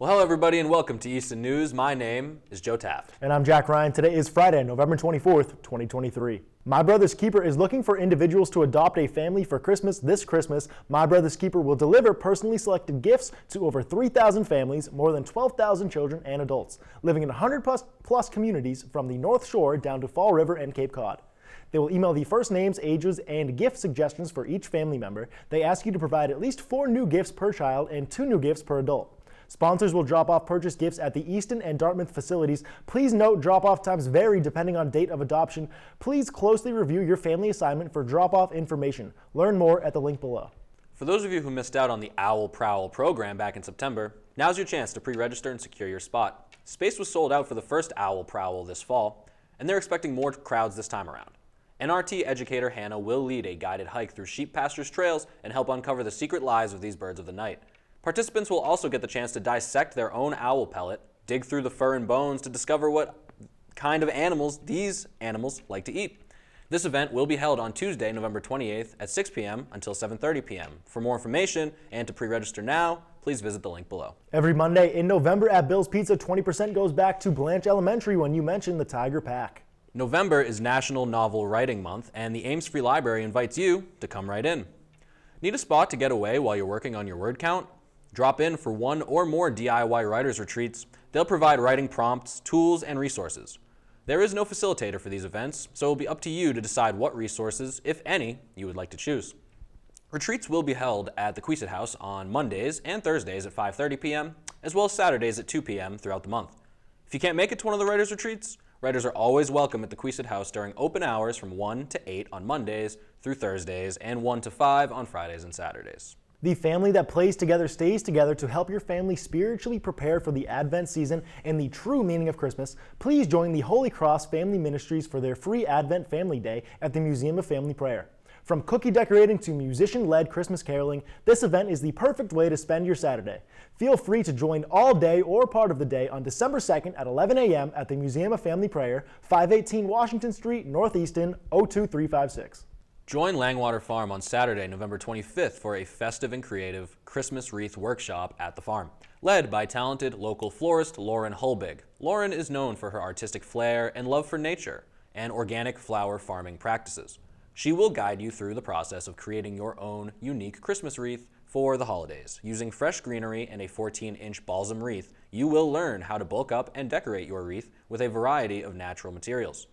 Well, hello everybody and welcome to Easton News. My name is Joe Taft. And I'm Jack Ryan. Today is Friday, November 24th, 2023. My Brother's Keeper is looking for individuals to adopt a family for Christmas this Christmas. My Brother's Keeper will deliver personally selected gifts to over 3,000 families, more than 12,000 children and adults, living in 100 plus communities from the North Shore down to Fall River and Cape Cod. They will email the first names, ages, and gift suggestions for each family member. They ask you to provide at least 4 new gifts per child and 2 new gifts per adult. Sponsors will drop off purchased gifts at the Easton and Dartmouth facilities. Please note drop-off times vary depending on date of adoption. Please closely review your family assignment for drop-off information. Learn more at the link below. For those of you who missed out on the Owl Prowl program back in September, now's your chance to pre-register and secure your spot. Space was sold out for the first Owl Prowl this fall, and they're expecting more crowds this time around. NRT educator Hannah will lead a guided hike through sheep pastures trails and help uncover the secret lives of these birds of the night. Participants will also get the chance to dissect their own owl pellet, dig through the fur and bones to discover what kind of animals these animals like to eat. This event will be held on Tuesday, November 28th at 6 p.m. until 7:30 p.m. For more information and to pre-register now, please visit the link below. Every Monday in November at Bill's Pizza, 20% goes back to Blanche Elementary when you mention the Tiger Pack. November is National Novel Writing Month, and the Ames Free Library invites you to come right in. Need a spot to get away while you're working on your word count? Drop in for one or more DIY writers retreats. They'll provide writing prompts, tools, and resources. There is no facilitator for these events, so it'll be up to you to decide what resources, if any, you would like to choose. Retreats will be held at the Queesit House on Mondays and Thursdays at 5:30 p.m., as well as Saturdays at 2 p.m. throughout the month. If you can't make it to one of the writers' retreats, writers are always welcome at the Queesit House during open hours from 1 to 8 on Mondays through Thursdays and 1 to 5 on Fridays and Saturdays. The family that plays together stays together to help your family spiritually prepare for the Advent season and the true meaning of Christmas. Please join the Holy Cross Family Ministries for their free Advent Family Day at the Museum of Family Prayer. From cookie decorating to musician-led Christmas caroling, this event is the perfect way to spend your Saturday. Feel free to join all day or part of the day on December 2nd at 11 a.m. at the Museum of Family Prayer, 518 Washington Street, Northeastern, 02356. Join Langwater Farm on Saturday, November 25th for a festive and creative Christmas wreath workshop at the farm, led by talented local florist Lauren Hulbig. Lauren is known for her artistic flair and love for nature and organic flower farming practices. She will guide you through the process of creating your own unique Christmas wreath for the holidays. Using fresh greenery and a 14-inch balsam wreath, you will learn how to bulk up and decorate your wreath with a variety of natural materials.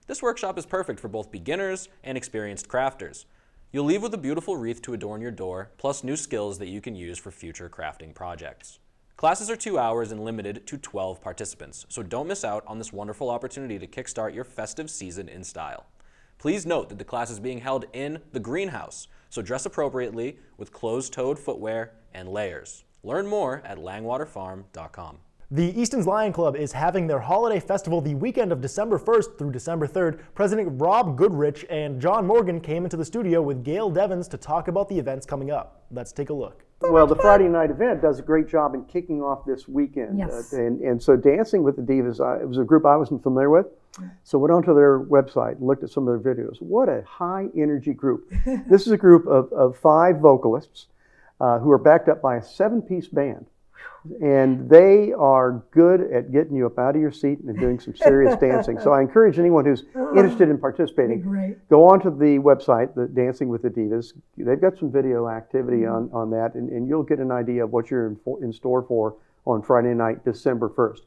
This workshop is perfect for both beginners and experienced crafters. You'll leave with a beautiful wreath to adorn your door, plus new skills that you can use for future crafting projects. Classes are 2 hours and limited to 12 participants, so don't miss out on this wonderful opportunity to kickstart your festive season in style. Please note that the class is being held in the greenhouse, so dress appropriately with closed-toed footwear and layers. Learn more at langwaterfarm.com. The Easton's Lion Club is having their holiday festival the weekend of December 1st through December 3rd. President Rob Goodrich and John Morgan came into the studio with Gail Devins to talk about the events coming up. Let's take a look. Well, the Friday night event does a great job in kicking off this weekend. Yes. And so Dancing with the Divas, it was a group I wasn't familiar with. So went onto their website and looked at some of their videos. What a high energy group. This is a group of 5 vocalists who are backed up by a 7-piece band. And they are good at getting you up out of your seat and doing some serious dancing. So I encourage anyone who's interested in participating, go onto the website, the Dancing with the Divas. They've got some video activity on that, and you'll get an idea of what you're in store for on Friday night, December 1st.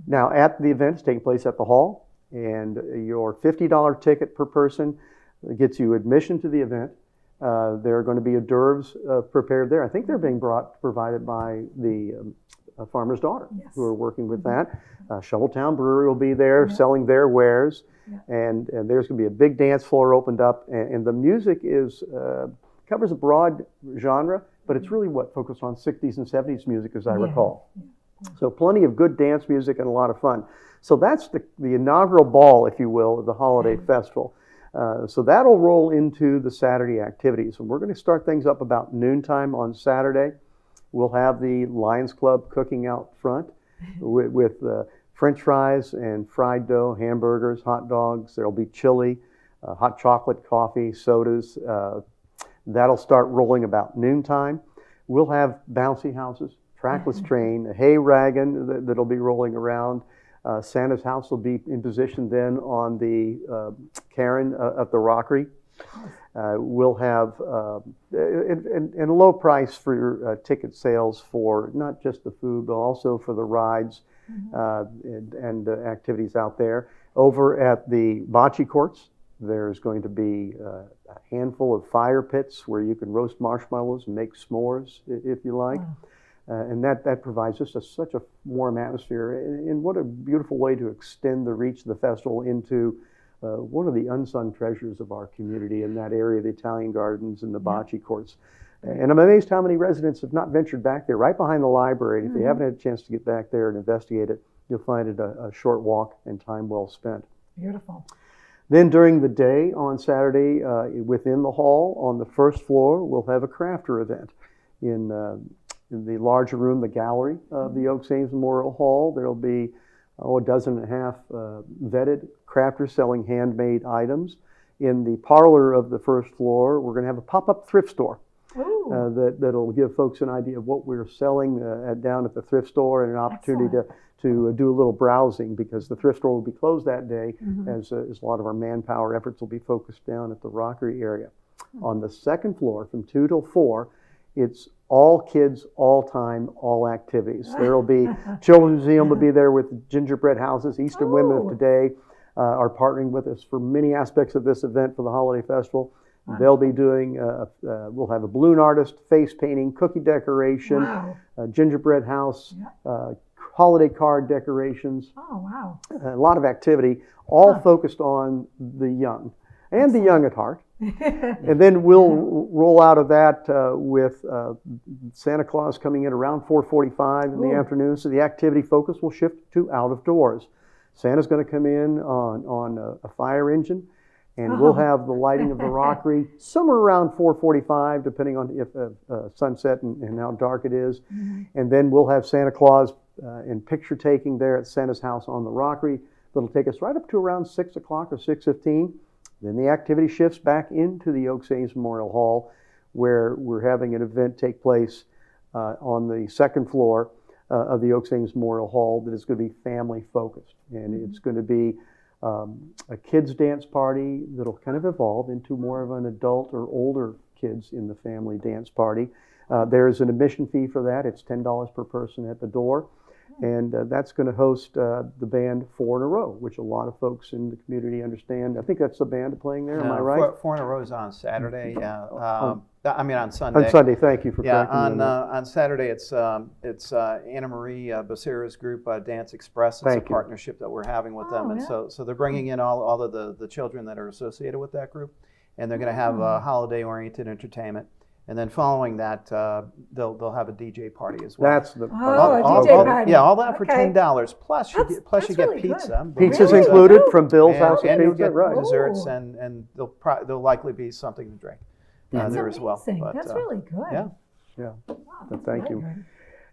Now, at the event, it's taking place at the hall, and your $50 ticket per person gets you admission to the event. There are going to be hors d'oeuvres prepared there. I think they're being provided by the Farmer's Daughter, who are working with that. Shoveltown Brewery will be there selling their wares, and there's going to be a big dance floor opened up, and the music covers a broad genre, but it's really focused on 60s and 70s music, as I recall. So plenty of good dance music and a lot of fun. So that's the inaugural ball, if you will, of the holiday festival. So that'll roll into the Saturday activities. And we're going to start things up about noontime on Saturday. We'll have the Lions Club cooking out front with French fries and fried dough, hamburgers, hot dogs. There'll be chili, hot chocolate, coffee, sodas. That'll start rolling about noontime. We'll have bouncy houses, trackless train, a hay wagon that'll be rolling around. Santa's house will be in position then on the cairn at the Rockery. We'll have and a low price for your ticket sales for not just the food, but also for the rides and activities out there. Over at the bocce courts, there's going to be a handful of fire pits where you can roast marshmallows and make s'mores if you like. And that provides just such a warm atmosphere. And what a beautiful way to extend the reach of the festival into one of the unsung treasures of our community in that area, the Italian Gardens and the bocce courts. And I'm amazed how many residents have not ventured back there, right behind the library. If you haven't had a chance to get back there and investigate it, you'll find it a short walk and time well spent. Beautiful. Then during the day on Saturday, within the hall on the first floor, we'll have a crafter event in the larger room, the gallery of the Oaks Ames Memorial Hall. There'll be a dozen and a half vetted crafters selling handmade items. In the parlor of the first floor, we're going to have a pop-up thrift store that'll give folks an idea of what we're selling down at the thrift store, and an opportunity to do a little browsing, because the thrift store will be closed that day as a lot of our manpower efforts will be focused down at the Rockery area. On the second floor, from 2 till 4, it's all kids, all time, all activities. There will be Children's Museum will be there with gingerbread houses. Easton Women of Today are partnering with us for many aspects of this event for the holiday festival. They'll be doing, we'll have a balloon artist, face painting, cookie decoration, a gingerbread house, holiday card decorations. Oh, wow. A lot of activity, all focused on the young and the young at heart. And then we'll roll out of that with Santa Claus coming in around 4:45 in the afternoon. So the activity focus will shift to out of doors. Santa's going to come in on a fire engine, and we'll have the lighting of the Rockery somewhere around 4:45, depending on if sunset and how dark it is. And then we'll have Santa Claus and picture taking there at Santa's house on the Rockery. That'll take us right up to around 6 o'clock or 6:15. Then the activity shifts back into the Oaks Ames Memorial Hall, where we're having an event take place on the second floor of the Oaks Ames Memorial Hall that is going to be family focused. And it's going to be a kids dance party that'll kind of evolve into more of an adult or older kids in the family dance party. There's an admission fee for that. It's $10 per person at the door. And that's going to host the band Four in a Row, which a lot of folks in the community understand. I think that's the band playing there, am I right? Four in a Row is on Saturday, on Sunday. On Sunday, thank you for correcting me. On Saturday, it's Anna Marie Becerra's group, Dance Express. It's a partnership that we're having with them. And so they're bringing in all of the children that are associated with that group. And they're going to have holiday-oriented entertainment. And then following that, they'll have a DJ party as well. That's the a DJ party. Yeah, all that for $10. Plus you get really pizza. Pizza's Really? included from Bill's House of and you'll Pizza, get right? desserts, and there'll likely be something to drink there as well. But, that's really good. Yeah. Yeah. Wow, But thank you. good.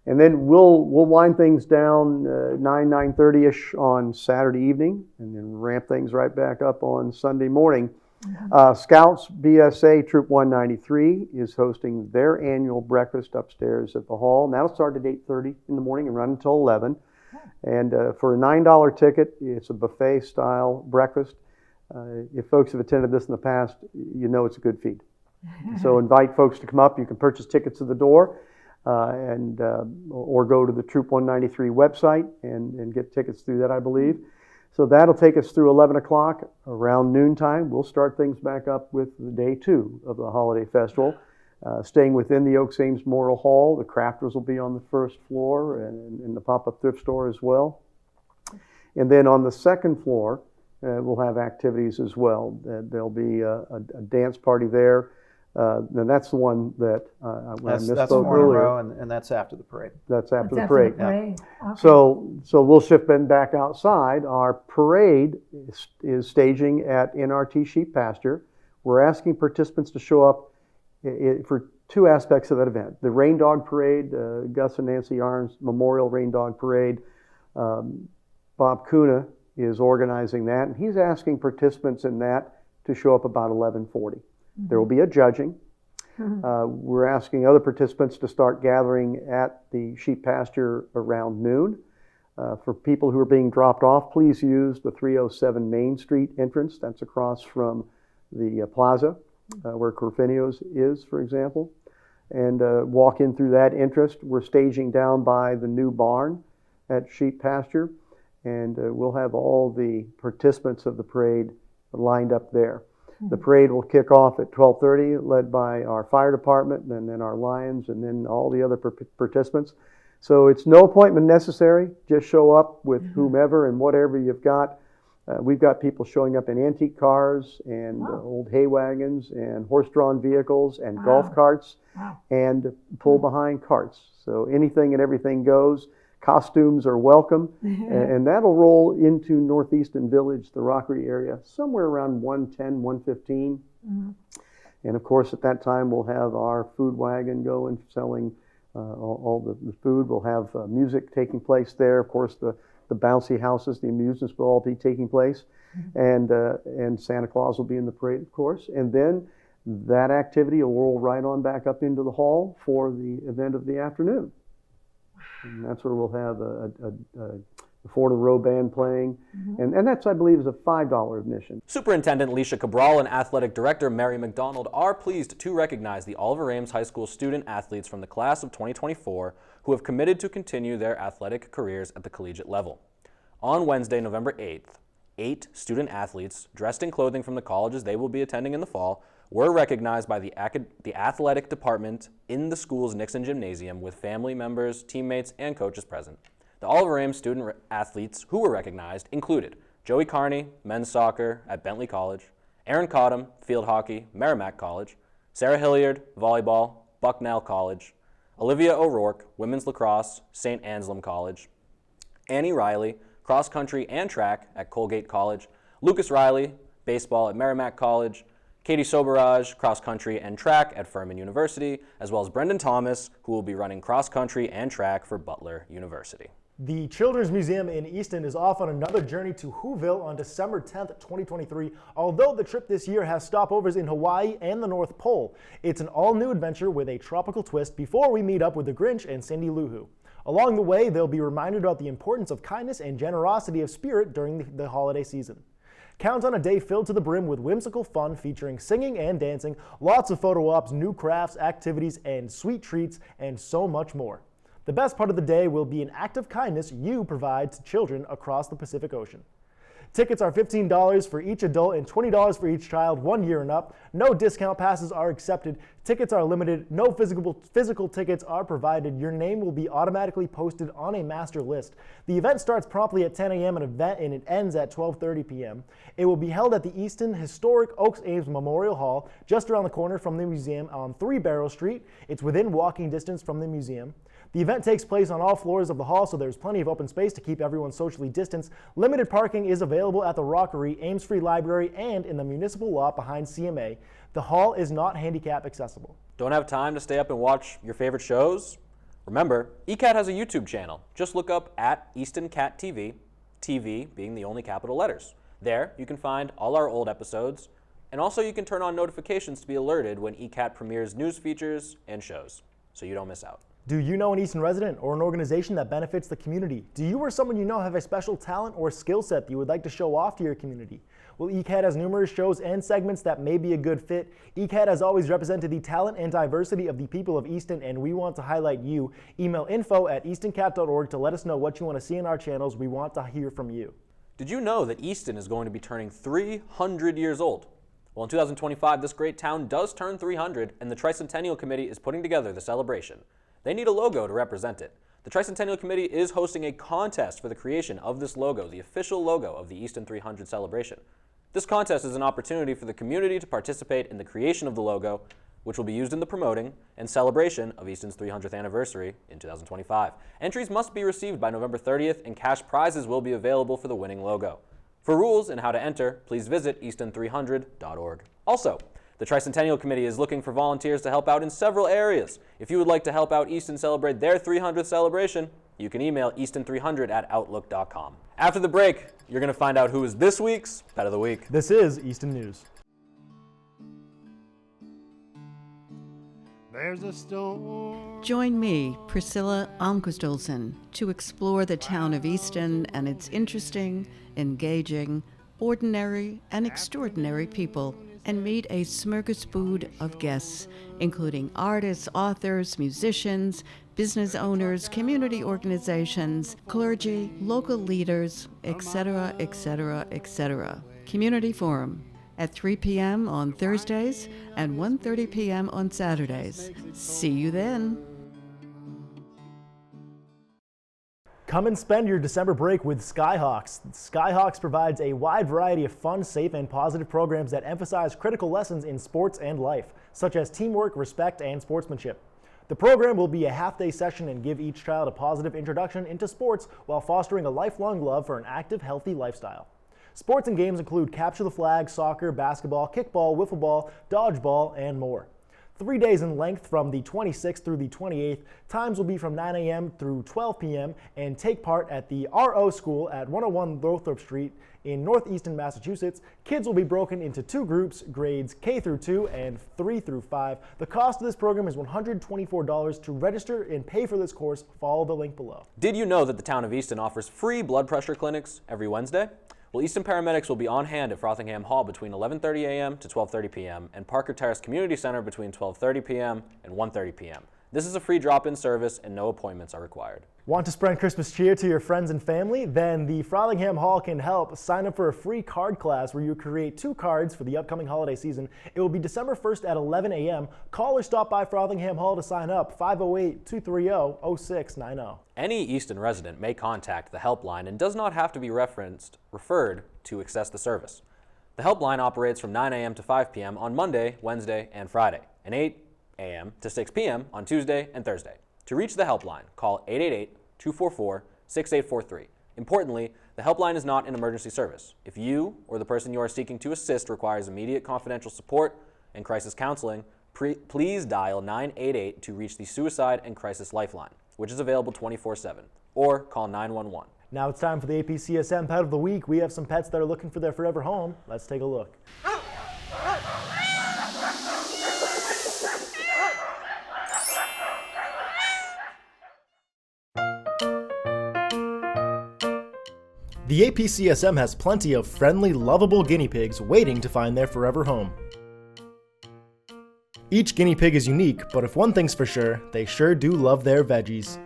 And then we'll wind things down 9:30ish on Saturday evening, and then ramp things right back up on Sunday morning. Scouts BSA Troop 193 is hosting their annual breakfast upstairs at the hall, and that'll start at 8:30 in the morning and run until 11. And for a $9 ticket, it's a buffet style breakfast. If folks have attended this in the past, you know it's a good feed. So invite folks to come up. You can purchase tickets at the door, or go to the Troop 193 website and get tickets through that, I believe. So that'll take us through 11 o'clock. Around noontime, we'll start things back up with the day 2 of the holiday festival. Staying within the Oaks Ames Memorial Hall, the crafters will be on the first floor and in the pop-up thrift store as well. And then on the second floor, we'll have activities as well. There'll be a dance party there. And that's the one that I misspoke That's Four in a earlier. Row, and that's after the parade. That's after the That's parade. Okay. So we'll shift then back outside. Our parade is staging at NRT Sheep Pasture. We're asking participants to show up for 2 aspects of that event. The Rain Dog Parade, Gus and Nancy Arns Memorial Rain Dog Parade. Bob Kuna is organizing that, and he's asking participants in that to show up about 11:40. There will be a judging. We're asking other participants to start gathering at the sheep pasture around noon. For people who are being dropped off, please use the 307 Main Street entrance. That's across from the plaza where Corfinio's is, for example. And walk in through that entrance. We're staging down by the new barn at sheep pasture. And we'll have all the participants of the parade lined up there. The parade will kick off at 12:30, led by our fire department, and then our Lions, and then all the other participants. So it's no appointment necessary. Just show up with whomever and whatever you've got. We've got people showing up in antique cars and old hay wagons and horse-drawn vehicles and golf carts and pull-behind carts. So anything and everything goes. Costumes are welcome, and that'll roll into Northeastern Village, the Rockery area, somewhere around 1:10, 1:15. And of course, at that time, we'll have our food wagon going, selling all the food. We'll have music taking place there. Of course, the bouncy houses, the amusements will all be taking place, and Santa Claus will be in the parade, of course. And then that activity will roll right on back up into the hall for the event of the afternoon. And that's where we'll have the Florida Row Band playing. And that's, I believe, is a $5 admission. Superintendent Alicia Cabral and Athletic Director Mary McDonald are pleased to recognize the Oliver Ames High School student athletes from the class of 2024 who have committed to continue their athletic careers at the collegiate level. On Wednesday, November 8th, 8 student athletes dressed in clothing from the colleges they will be attending in the fall were recognized by the athletic department in the school's Nixon Gymnasium with family members, teammates, and coaches present. The Oliver Ames student athletes who were recognized included Joey Carney, men's soccer at Bentley College, Aaron Cottam, field hockey, Merrimack College, Sarah Hilliard, volleyball, Bucknell College, Olivia O'Rourke, women's lacrosse, St. Anselm College, Annie Riley, cross country and track at Colgate College, Lucas Riley, baseball at Merrimack College, Katie Soberaj, cross country and track at Furman University, as well as Brendan Thomas, who will be running cross country and track for Butler University. The Children's Museum in Easton is off on another journey to Whoville on December 10th, 2023. Although the trip this year has stopovers in Hawaii and the North Pole, it's an all-new adventure with a tropical twist before we meet up with the Grinch and Cindy Lou Who. Along the way, they'll be reminded about the importance of kindness and generosity of spirit during the holiday season. Count on a day filled to the brim with whimsical fun featuring singing and dancing, lots of photo ops, new crafts, activities, and sweet treats, and so much more. The best part of the day will be an act of kindness you provide to children across the Pacific Ocean. Tickets are $15 for each adult and $20 for each child 1 year and up. No discount passes are accepted. Tickets are limited. No physical tickets are provided. Your name will be automatically posted on a master list. The event starts promptly at 10 a.m. and it ends at 12:30 p.m. It will be held at the Easton Historic Oaks Ames Memorial Hall, just around the corner from the museum on 3 Barrow Street. It's within walking distance from the museum. The event takes place on all floors of the hall, so there's plenty of open space to keep everyone socially distanced. Limited parking is available at the Rockery, Ames Free Library, and in the municipal lot behind CMA. The hall is not handicap accessible. Don't have time to stay up and watch your favorite shows? Remember, ECAT has a YouTube channel. Just look up at Easton Cat TV, TV being the only capital letters. There, you can find all our old episodes, and also you can turn on notifications to be alerted when ECAT premieres news features and shows, so you don't miss out. Do you know an Easton resident or an organization that benefits the community? Do you or someone you know have a special talent or skill set that you would like to show off to your community? Well, ECAT has numerous shows and segments that may be a good fit. ECAT has always represented the talent and diversity of the people of Easton, and we want to highlight you. Email info@eastoncat.org to let us know what you want to see in our channels. We want to hear from you. Did you know that Easton is going to be turning 300 years old? Well, in 2025, this great town does turn 300, and the Tricentennial Committee is putting together the celebration. They need a logo to represent it. The Tricentennial Committee is hosting a contest for the creation of this logo, the official logo of the Easton 300 celebration. This contest is an opportunity for the community to participate in the creation of the logo, which will be used in the promoting and celebration of Easton's 300th anniversary in 2025. Entries must be received by November 30th, and cash prizes will be available for the winning logo. For rules and how to enter, please visit easton300.org. Also, the Tricentennial Committee is looking for volunteers to help out in several areas. If you would like to help out Easton celebrate their 300th celebration, you can email easton300@outlook.com. After the break, you're going to find out who is this week's Pet of the Week. This is Easton News. There's a storm. Join me, Priscilla Almquist-Olsen, to explore the town of Easton and its interesting, engaging, ordinary, and extraordinary people, and meet a smorgasbord of guests, including artists, authors, musicians, business owners, community organizations, clergy, local leaders, etc., etc., etc. Community Forum at 3 p.m. on Thursdays and 1:30 p.m. on Saturdays. See you then. Come and spend your December break with Skyhawks. Skyhawks provides a wide variety of fun, safe, and positive programs that emphasize critical lessons in sports and life, such as teamwork, respect, and sportsmanship. The program will be a half-day session and give each child a positive introduction into sports while fostering a lifelong love for an active, healthy lifestyle. Sports and games include capture the flag, soccer, basketball, kickball, wiffle ball, dodgeball, and more. 3 days in length from the 26th through the 28th. Times will be from 9 a.m. through 12 p.m. and take part at the RO School at 101 Lothrop Street in Northeastern Massachusetts. Kids will be broken into 2 groups, grades K through 2 and 3 through 5. The cost of this program is $124. To register and pay for this course, follow the link below. Did you know that the town of Easton offers free blood pressure clinics every Wednesday? Well, Easton paramedics will be on hand at Frothingham Hall between 11:30 a.m. to 12:30 p.m. and Parker Terrace Community Center between 12:30 p.m. and 1:30 p.m. This is a free drop-in service and no appointments are required. Want to spread Christmas cheer to your friends and family? Then the Frothingham Hall can help. Sign up for a free card class where you create 2 cards for the upcoming holiday season. It will be December 1st at 11 a.m. Call or stop by Frothingham Hall to sign up, 508-230-0690. Any Easton resident may contact the helpline and does not have to be referred to access the service. The helpline operates from 9 a.m. to 5 p.m. on Monday, Wednesday, and Friday, and 8 a.m. to 6 p.m. on Tuesday and Thursday. To reach the helpline, call 888-244-6843. Importantly, the helpline is not an emergency service. If you or the person you are seeking to assist requires immediate confidential support and crisis counseling, please dial 988 to reach the Suicide and Crisis Lifeline, which is available 24/7, or call 911. Now it's time for the APCSM Pet of the Week. We have some pets that are looking for their forever home. Let's take a look. The APCSM has plenty of friendly, lovable guinea pigs waiting to find their forever home. Each guinea pig is unique, but if one thing's for sure, they sure do love their veggies.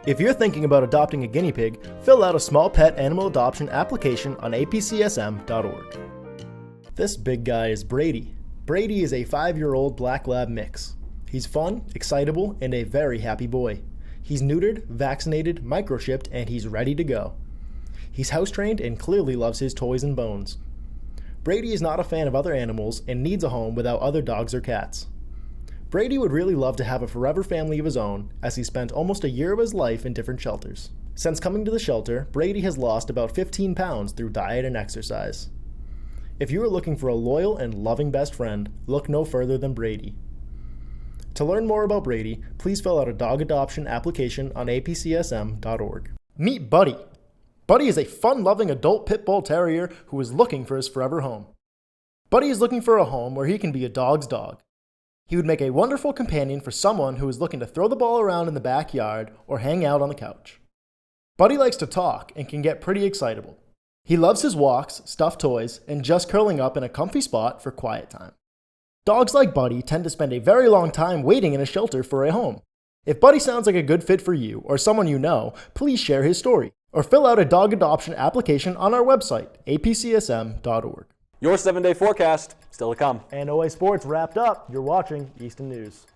If you're thinking about adopting a guinea pig, fill out a small pet animal adoption application on apcsm.org. This big guy is Brady. Brady is a 5-year-old black lab mix. He's fun, excitable, and a very happy boy. He's neutered, vaccinated, microchipped, and he's ready to go. He's house-trained and clearly loves his toys and bones. Brady is not a fan of other animals and needs a home without other dogs or cats. Brady would really love to have a forever family of his own, as he spent almost a year of his life in different shelters. Since coming to the shelter, Brady has lost about 15 pounds through diet and exercise. If you are looking for a loyal and loving best friend, look no further than Brady. To learn more about Brady, please fill out a dog adoption application on apcsm.org. Meet Buddy. Buddy is a fun-loving adult pit bull terrier who is looking for his forever home. Buddy is looking for a home where he can be a dog's dog. He would make a wonderful companion for someone who is looking to throw the ball around in the backyard or hang out on the couch. Buddy likes to talk and can get pretty excitable. He loves his walks, stuffed toys, and just curling up in a comfy spot for quiet time. Dogs like Buddy tend to spend a very long time waiting in a shelter for a home. If Buddy sounds like a good fit for you or someone you know, please share his story. or fill out a dog adoption application on our website, apcsm.org. Your 7-day forecast still to come. And OA Sports wrapped up. You're watching Easton News.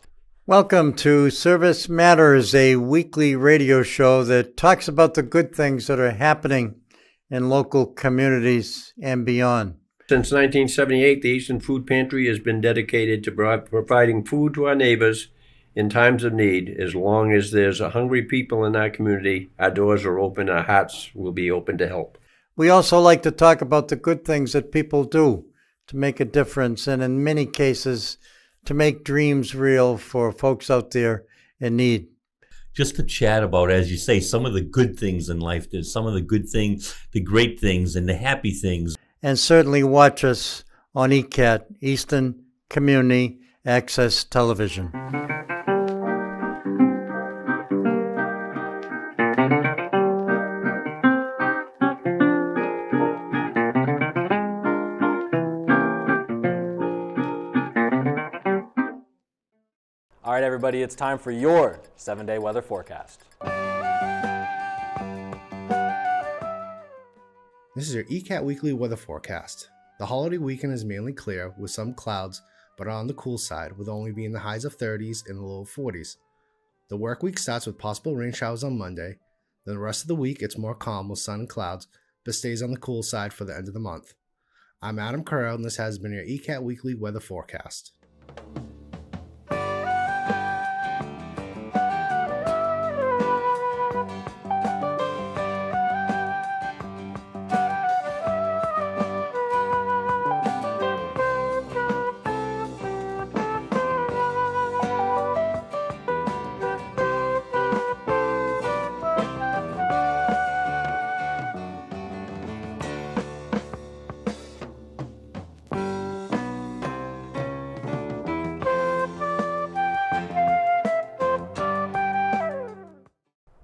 Welcome to Service Matters, a weekly radio show that talks about the good things that are happening in local communities and beyond. Since 1978, the Easton Food Pantry has been dedicated to providing food to our neighbors in times of need. As long as there's hungry people in our community, our doors are open, our hearts will be open to help. We also like to talk about the good things that people do to make a difference, and in many cases, to make dreams real for folks out there in need. Just to chat about, as you say, some of the good things in life. There's some of the good things, the great things, and the happy things. And certainly watch us on ECAT, Easton Community Access Television. All right, everybody, it's time for your 7-day weather forecast. This is your ECAT Weekly Weather Forecast. The holiday weekend is mainly clear with some clouds, but are on the cool side, with only being the highs of 30s and the low 40s. The work week starts with possible rain showers on Monday. Then the rest of the week it's more calm with sun and clouds, but stays on the cool side for the end of the month. I'm Adam Carreiro, and this has been your ECAT Weekly Weather Forecast.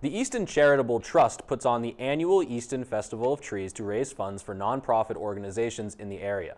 The Easton Charitable Trust puts on the annual Easton Festival of Trees to raise funds for nonprofit organizations in the area.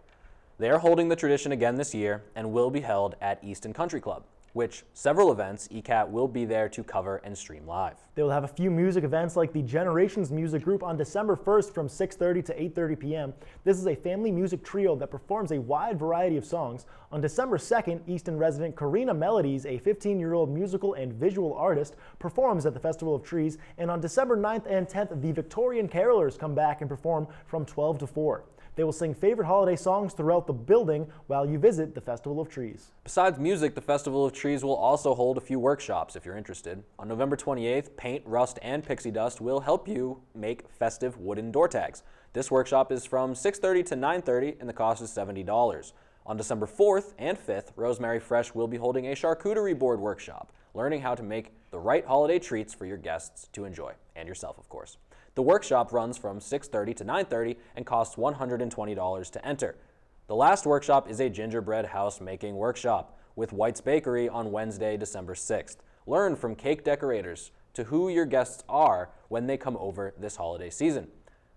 They are holding the tradition again this year and will be held at Easton Country Club, which several events ECAT will be there to cover and stream live. They will have a few music events like the Generations Music Group on December 1st from 6:30 to 8:30 p.m. This is a family music trio that performs a wide variety of songs. On December 2nd, Easton resident Karina Melodies, a 15-year-old musical and visual artist, performs at the Festival of Trees. And on December 9th and 10th, the Victorian Carolers come back and perform from 12 to 4. They will sing favorite holiday songs throughout the building while you visit the Festival of Trees. Besides music, the Festival of Trees will also hold a few workshops if you're interested. On November 28th, paint, rust, and pixie dust will help you make festive wooden door tags. This workshop is from 6:30 to 9:30 and the cost is $70. On December 4th and 5th, Rosemary Fresh will be holding a charcuterie board workshop, learning how to make the right holiday treats for your guests to enjoy, and yourself, of course. The workshop runs from 6:30 to 9:30 and costs $120 to enter. The last workshop is a gingerbread house making workshop with White's Bakery on Wednesday, December 6th. Learn from cake decorators to who your guests are when they come over this holiday season.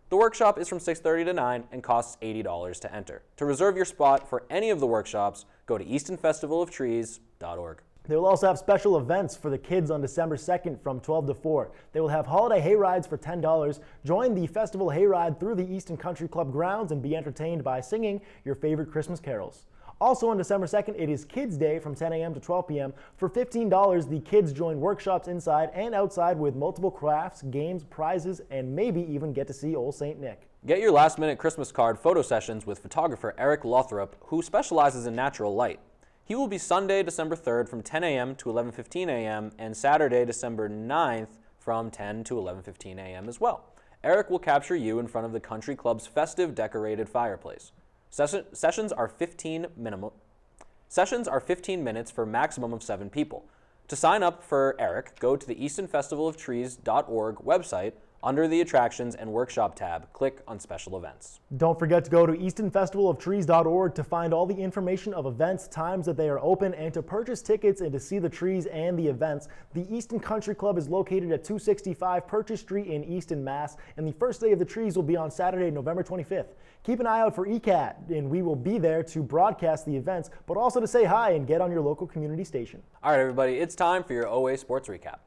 The workshop is from 6:30 to 9 and costs $80 to enter. To reserve your spot for any of the workshops, go to eastonfestivalofTrees.org. They will also have special events for the kids on December 2nd from 12 to 4. They will have holiday hay rides for $10. Join the festival hayride through the Easton Country Club grounds and be entertained by singing your favorite Christmas carols. Also on December 2nd, it is Kids Day from 10 a.m. to 12 p.m. For $15, the kids join workshops inside and outside with multiple crafts, games, prizes, and maybe even get to see Old St. Nick. Get your last-minute Christmas card photo sessions with photographer Eric Lothrop, who specializes in natural light. He will be Sunday, December 3rd from 10 a.m. to 11:15 a.m. and Saturday, December 9th from 10 to 11:15 a.m. as well. Eric will capture you in front of the country club's festive decorated fireplace. Sessions are 15 minutes for a maximum of 7 people. To sign up for Eric, go to the eastonfestivalofTrees.org website. Under the Attractions and Workshop tab, click on Special Events. Don't forget to go to eastonfestivalofTrees.org to find all the information of events, times that they are open, and to purchase tickets and to see the trees and the events. The Easton Country Club is located at 265 Purchase Street in Easton, Mass., and the first day of the trees will be on Saturday, November 25th. Keep an eye out for ECAT, and we will be there to broadcast the events, but also to say hi and get on your local community station. All right, everybody, it's time for your OA Sports Recap.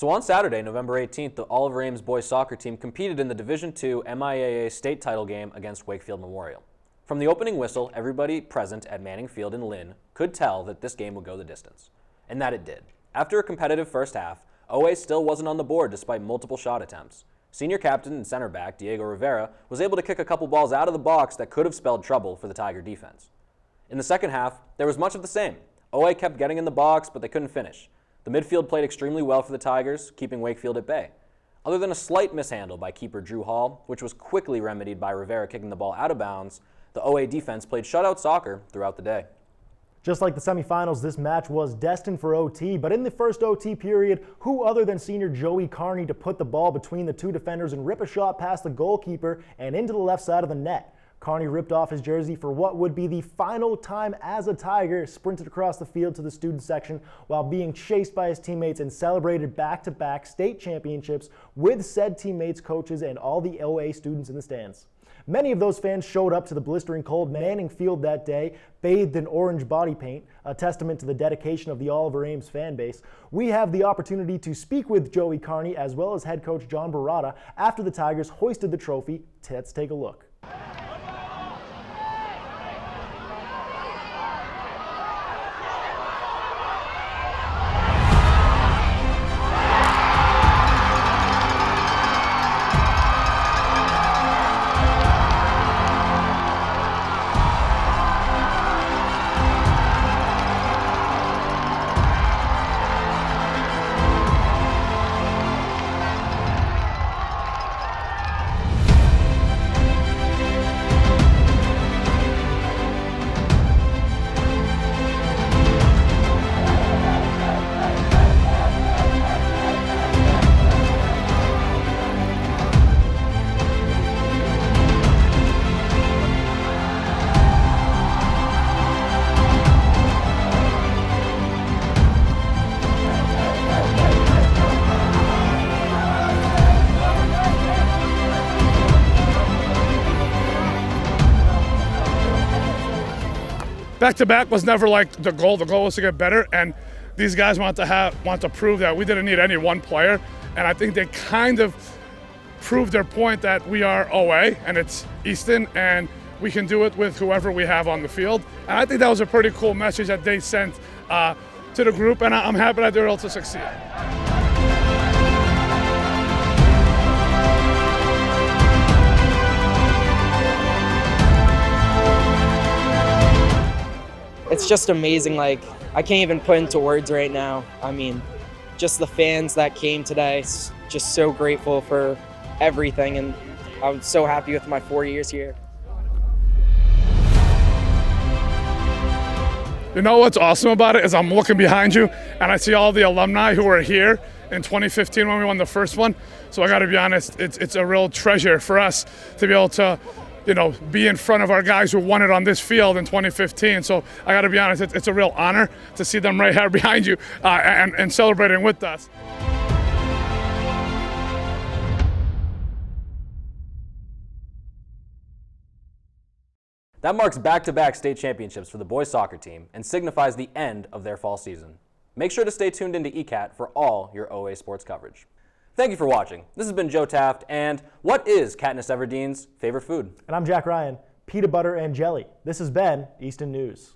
So on Saturday, November 18th, the Oliver Ames boys soccer team competed in the Division II MIAA state title game against Wakefield Memorial. From the opening whistle, everybody present at Manning Field in Lynn could tell that this game would go the distance. And that it did. After a competitive first half, OA still wasn't on the board despite multiple shot attempts. Senior captain and center back Diego Rivera was able to kick a couple balls out of the box that could have spelled trouble for the Tiger defense. In the second half, there was much of the same. OA kept getting in the box, but they couldn't finish. The midfield played extremely well for the Tigers, keeping Wakefield at bay. Other than a slight mishandle by keeper Drew Hall, which was quickly remedied by Rivera kicking the ball out of bounds, the OA defense played shutout soccer throughout the day. Just like the semifinals, this match was destined for OT, but in the first OT period, who other than senior Joey Carney to put the ball between the two defenders and rip a shot past the goalkeeper and into the left side of the net. Carney ripped off his jersey for what would be the final time as a Tiger, sprinted across the field to the student section while being chased by his teammates and celebrated back-to-back state championships with said teammates, coaches, and all the OA students in the stands. Many of those fans showed up to the blistering cold Manning Field that day, bathed in orange body paint, a testament to the dedication of the Oliver Ames fan base. We have the opportunity to speak with Joey Carney as well as head coach John Barada after the Tigers hoisted the trophy. Let's take a look. Back-to-back was never like the goal. The goal was to get better, and these guys want to prove that we didn't need any one player, and I think they kind of proved their point that we are OA, and it's Easton, and we can do it with whoever we have on the field. And I think that was a pretty cool message that they sent to the group, and I'm happy that they were able to succeed. It's just amazing. Like, I can't even put into words right now. I mean, just the fans that came today, just so grateful for everything, and I'm so happy with my 4 years here. You know what's awesome about it is I'm looking behind you and I see all the alumni who were here in 2015 when we won the first one. So I got to be honest, it's a real treasure for us to be able to, you know, be in front of our guys who won it on this field in 2015. So I got to be honest, it's a real honor to see them right here behind you and celebrating with us. That marks back-to-back state championships for the boys soccer team and signifies the end of their fall season. Make sure to stay tuned into ECAT for all your OA sports coverage. Thank you for watching. This has been Joe Taft, and what is Katniss Everdeen's favorite food? And I'm Jack Ryan, peanut butter and jelly. This has been Easton News.